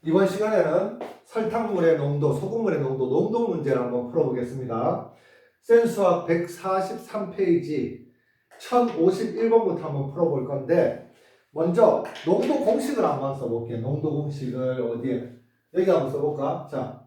이번 시간에는 설탕물의 농도, 소금물의 농도, 농도 문제를 한번 풀어보겠습니다. 센수학 143페이지 1051번부터 한번 풀어볼 건데, 먼저 농도 공식을 한번 써볼게요. 농도 공식을 어디에? 여기 한번 써볼까? 자,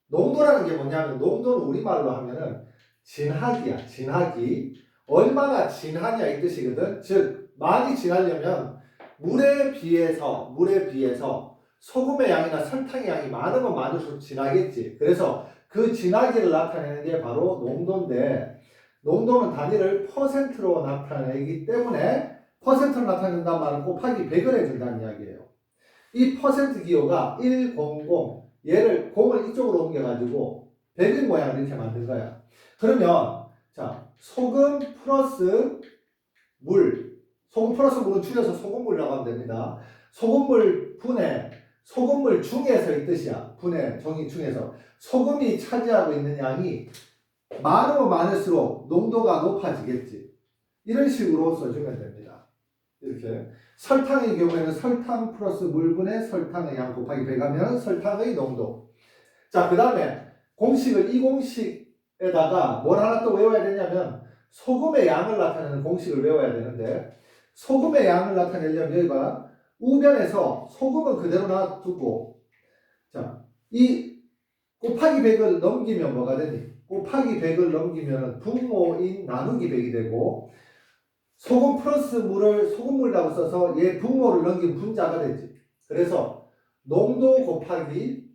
농도라는 게 뭐냐면, 농도는 우리말로 하면은 진하기야, 진하기. 얼마나 진하냐 이 뜻이거든. 즉, 많이 진하려면 물에 비해서 소금의 양이나 설탕의 양이 많으면 많을수록 진하겠지. 그래서 그 진하기를 나타내는 게 바로 농도인데, 농도는 단위를 퍼센트로 나타내기 때문에 퍼센트로 나타낸다는 말은 곱하기 100을 해준다는 이야기예요. 이 퍼센트 기호가 100, 얘를 0을 이쪽으로 옮겨가지고 100인 모양을 이렇게 만든 거야. 그러면 자, 소금 플러스 물은 줄여서 소금물이라고 하면 됩니다. 소금물 분해, 소금물 중에서 이 뜻이야. 분해, 정의 중에서. 소금이 차지하고 있는 양이 많으면 많을수록 농도가 높아지겠지. 이런 식으로 써주면 됩니다. 이렇게. 설탕의 경우에는 설탕 플러스 물분의 설탕의 양 곱하기 100 하면 설탕의 농도. 자, 그 다음에 이 공식에다가 뭘 하나 또 외워야 되냐면 소금의 양을 나타내는 공식을 외워야 되는데, 소금의 양을 나타내려면 여기 봐. 우변에서 소금은 그대로 놔두고, 자, 이 곱하기 100을 넘기면 뭐가 되니? 곱하기 100을 넘기면 분모인 나누기 100이 되고, 소금 플러스 물을 소금물이라고 써서 얘 분모를 넘긴 분자가 되지. 그래서 농도 곱하기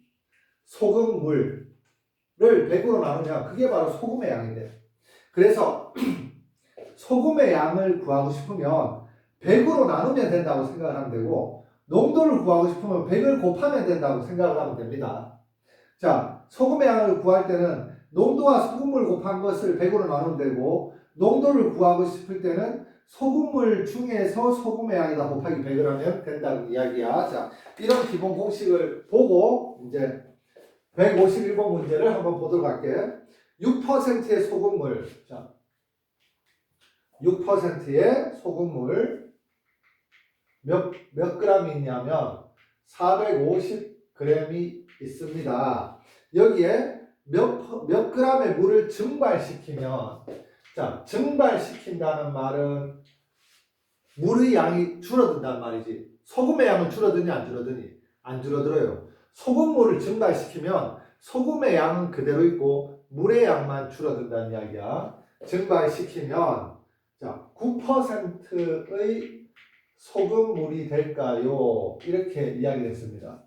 소금물을 100으로 나누면 그게 바로 소금의 양인데, 그래서 소금의 양을 구하고 싶으면 100으로 나누면 된다고 생각을 하면 되고, 농도를 구하고 싶으면 100을 곱하면 된다고 생각을 하면 됩니다. 자, 소금의 양을 구할 때는 농도와 소금물 곱한 것을 100으로 나누면 되고, 농도를 구하고 싶을 때는 소금물 중에서 소금의 양이다 곱하기 100을 하면 된다는 이야기야. 자, 이런 기본 공식을 보고 이제 151번 문제를 한번 보도록 할게. 6%의 소금물. 자, 6%의 소금물 몇 g이 있냐면 450g이 있습니다. 여기에 몇 g의 물을 증발시키면, 자, 증발시킨다는 말은 물의 양이 줄어든다는 말이지. 소금의 양은 줄어드니 안 줄어드니? 안 줄어들어요. 소금물을 증발시키면 소금의 양은 그대로 있고 물의 양만 줄어든다는 이야기야. 증발시키면 자, 9%의 소금물이 될까요? 이렇게 이야기했습니다.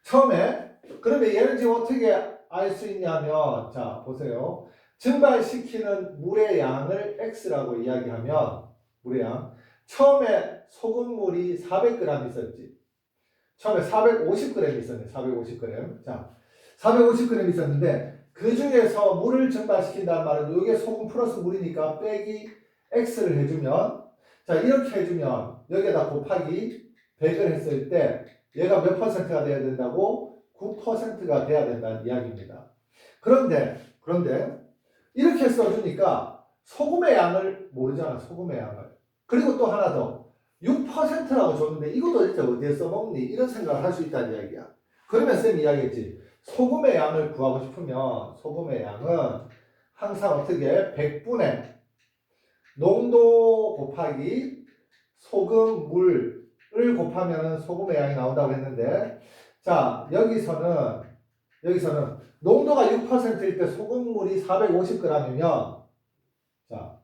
처음에 그러면 얘는 지금 어떻게 알 수 있냐면, 자 보세요. 증발시키는 물의 양을 X라고 이야기하면, 물의 양, 처음에 소금물이 400g 있었지. 처음에 450g 있었네. 450g. 자, 450g 있었는데 그 중에서 물을 증발시킨다는 말은 이게 소금 플러스 물이니까 빼기 X를 해주면, 자, 이렇게 해주면 여기에다 곱하기 100을 했을 때 얘가 몇 퍼센트가 돼야 된다고? 9%가 돼야 된다는 이야기입니다. 그런데 이렇게 써주니까 소금의 양을 모르잖아. 소금의 양을. 그리고 또 하나 더, 6%라고 줬는데 이것도 진짜 어디에 써먹니? 이런 생각을 할 수 있다는 이야기야. 그러면 쌤이 이야기했지. 소금의 양을 구하고 싶으면 소금의 양은 항상 어떻게 100분의 농도 곱하기 소금 물을 곱하면 소금의 양이 나온다고 했는데, 자, 여기서는 농도가 6%일 때 소금물이 450g이면, 자,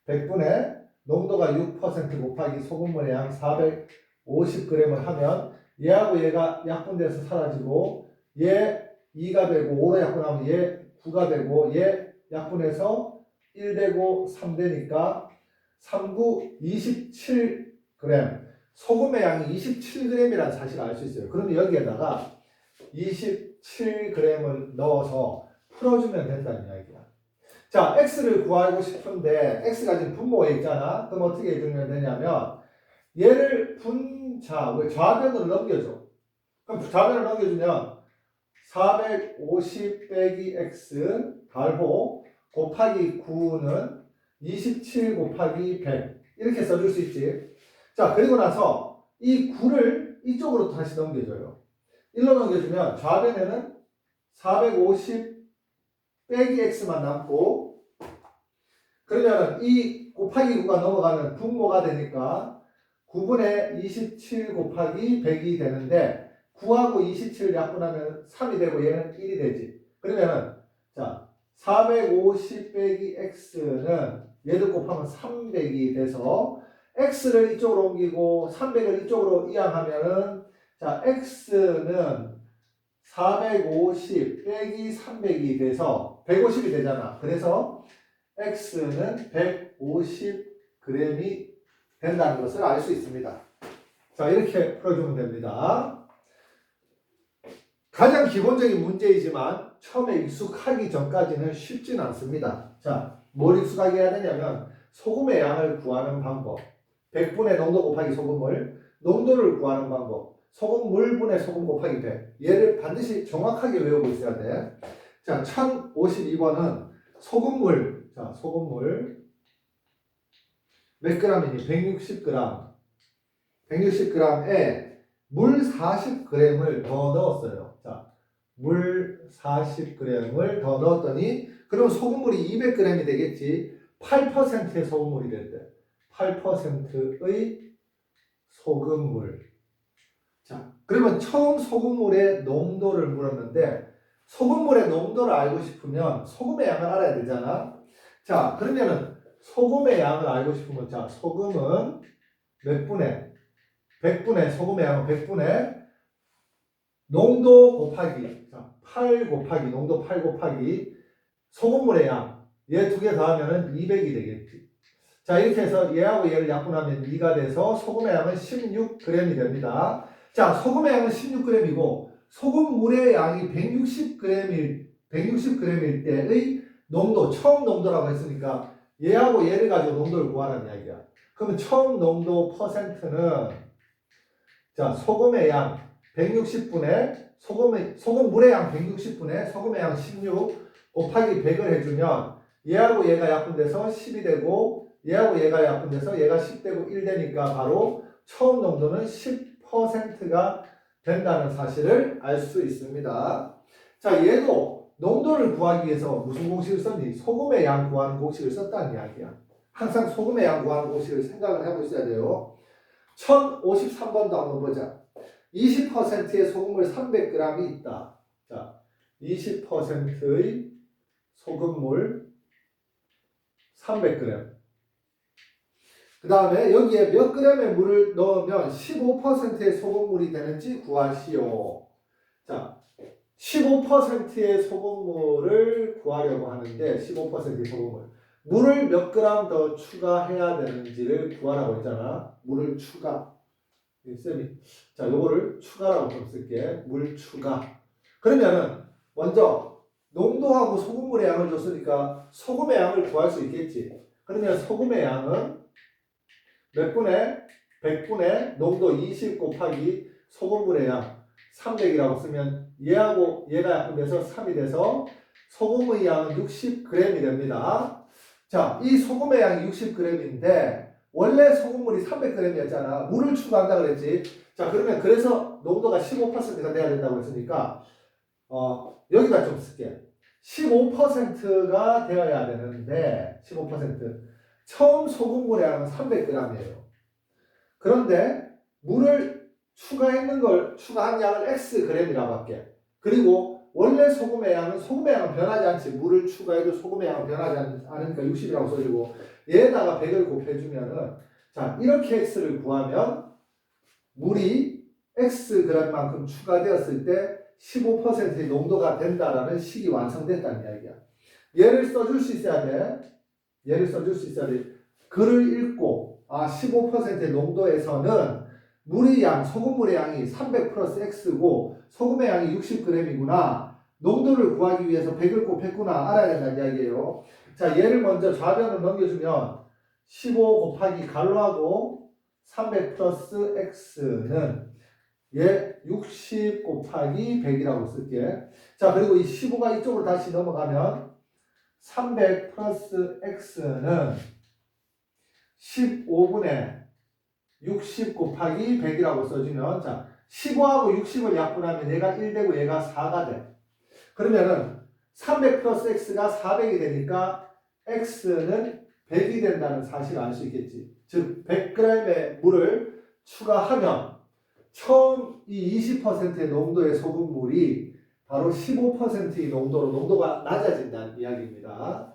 100분의 농도가 6% 곱하기 소금물의 양 450g을 하면 얘하고 얘가 약분돼서 사라지고, 얘 2가 되고 5로 약분하면 얘 9가 되고, 얘 약분해서 1 되고 3 되니까 39, 27g. 소금의 양이 27g이라는 사실을 알 수 있어요. 그러면 여기에다가 27g을 넣어서 풀어주면 된다는 이야기야. 자, X를 구하고 싶은데 X가 지금 분모에 있잖아. 그럼 어떻게 해주면 되냐면 얘를 좌변으로 넘겨줘. 그럼 좌변으로 넘겨주면 450 빼기 X 달호 곱하기 9는 27 곱하기 100 이렇게 써줄 수 있지. 자, 그리고 나서 이 9를 이쪽으로 다시 넘겨줘요. 1로 넘겨주면 좌변에는 450 빼기 x만 남고, 그러면 이 곱하기 9가 넘어가면 분모가 되니까 9분의 27 곱하기 100이 되는데 9하고 27을 약분하면 3이 되고 얘는 1이 되지. 그러면은 자 450 빼기 x는 얘를 곱하면 300이 돼서 x를 이쪽으로 옮기고 300을 이쪽으로 이항하면은 자 x는 450 빼기 300이 돼서 150이 되잖아. 그래서 x는 150g이 된다는 것을 알 수 있습니다. 자, 이렇게 풀어주면 됩니다. 가장 기본적인 문제이지만 처음에 익숙하기 전까지는 쉽진 않습니다. 자, 뭘 익숙하게 해야 되냐면 소금의 양을 구하는 방법, 100분의 농도 곱하기 소금물, 농도를 구하는 방법, 소금물분의 소금 곱하기 100. 얘를 반드시 정확하게 외우고 있어야 돼. 자, 1052번은 소금물. 자, 소금물 몇 g이니? 160g. 160g에 물 40g을 더 넣었어요. 자, 물 40g을 더 넣었더니 그럼 소금물이 200g이 되겠지. 8%의 소금물이 됐대. 8%의 소금물. 자, 그러면 처음 소금물의 농도를 물었는데 소금물의 농도를 알고 싶으면 소금의 양을 알아야 되잖아. 자, 그러면은 소금의 양을 알고 싶으면 자, 소금은 몇 분의 100분의 소금의 양은 100분의 농도 곱하기 자, 8 곱하기 농도 8 곱하기 소금물의 양. 얘 두 개 더하면은 200이 되겠지. 자, 이렇게 해서 얘하고 얘를 약분하면 2가 돼서 소금의 양은 16g이 됩니다. 자, 소금의 양은 16g이고 소금물의 양이 160g일 때의 농도, 처음 농도라고 했으니까 얘하고 얘를 가지고 농도를 구하라는 이야기야. 그러면 처음 농도 퍼센트는 자, 소금의 양 160분의 소금물의 양 160분의 소금의 양 16 곱하기 100을 해주면 얘하고 얘가 약분돼서 10이 되고 얘하고 얘가 약분돼서 얘가 10 되고 1 되니까 바로 처음 농도는 10%가 된다는 사실을 알 수 있습니다. 자, 얘도 농도를 구하기 위해서 무슨 공식을 썼니? 소금의 양 구하는 공식을 썼다는 이야기야. 항상 소금의 양 구하는 공식을 생각을 하고 있어야 돼요. 1053번도 한번 보자. 20%의 소금물 300g이 있다. 자, 20%의 소금물 300g. 그 다음에 여기에 몇 g의 물을 넣으면 15%의 소금물이 되는지 구하시오. 자, 15%의 소금물을 구하려고 하는데 15%의 소금물. 물을 몇 g 더 추가해야 되는지를 구하라고 했잖아. 물을 추가. 쌤이 자, 요거를 추가라고 좀 쓸게. 물 추가. 그러면은 먼저 농도하고 소금물의 양을 줬으니까 소금의 양을 구할 수 있겠지. 그러면 소금의 양은 몇 분의 100분의 농도 20 곱하기 소금물의 양 300이라고 쓰면 얘하고 얘가 약분돼서 3이 돼서 소금의 양은 60g이 됩니다. 자, 이 소금의 양이 60g인데 원래 소금물이 300g이었잖아. 물을 추가한다 그랬지. 자, 그러면 그래서 농도가 15%가 돼야 된다고 했으니까 여기다 좀 쓸게. 15%가 되어야 되는데 15% 처음 소금물의 양은 300g이에요. 그런데 물을 추가한 양을 xg이라고 할게. 그리고 원래 소금의 양은 변하지 않지. 물을 추가해도 소금의 양은 변하지 않으니까 60이라고 써주고 얘에다가 100을 곱해주면은 자, 이렇게 x를 구하면 물이 xg만큼 추가되었을 때 15%의 농도가 된다라는 식이 완성됐다는 이야기야. 얘를 써줄 수 있어야 돼. 글을 읽고 15%의 농도에서는 물의 양, 소금물의 양이 300 플러스 x고 소금의 양이 60g이구나. 농도를 구하기 위해서 100을 곱했구나. 알아야 된다는 이야기예요. 자, 얘를 먼저 좌변으로 넘겨주면 15 곱하기 가로하고 300 플러스 x는 얘 60 곱하기 100이라고 쓸게. 자, 그리고 이 15가 이쪽으로 다시 넘어가면 300 플러스 x는 15분의 60 곱하기 100이라고 써주면 자, 15하고 60을 약분하면 얘가 1 되고 얘가 4가 돼. 그러면은 300 플러스 x가 400이 되니까 x는 100이 된다는 사실을 알 수 있겠지. 즉 100g의 물을 추가하면 처음 이 20%의 농도의 소금물이 바로 15%의 농도로 농도가 낮아진다는 이야기입니다.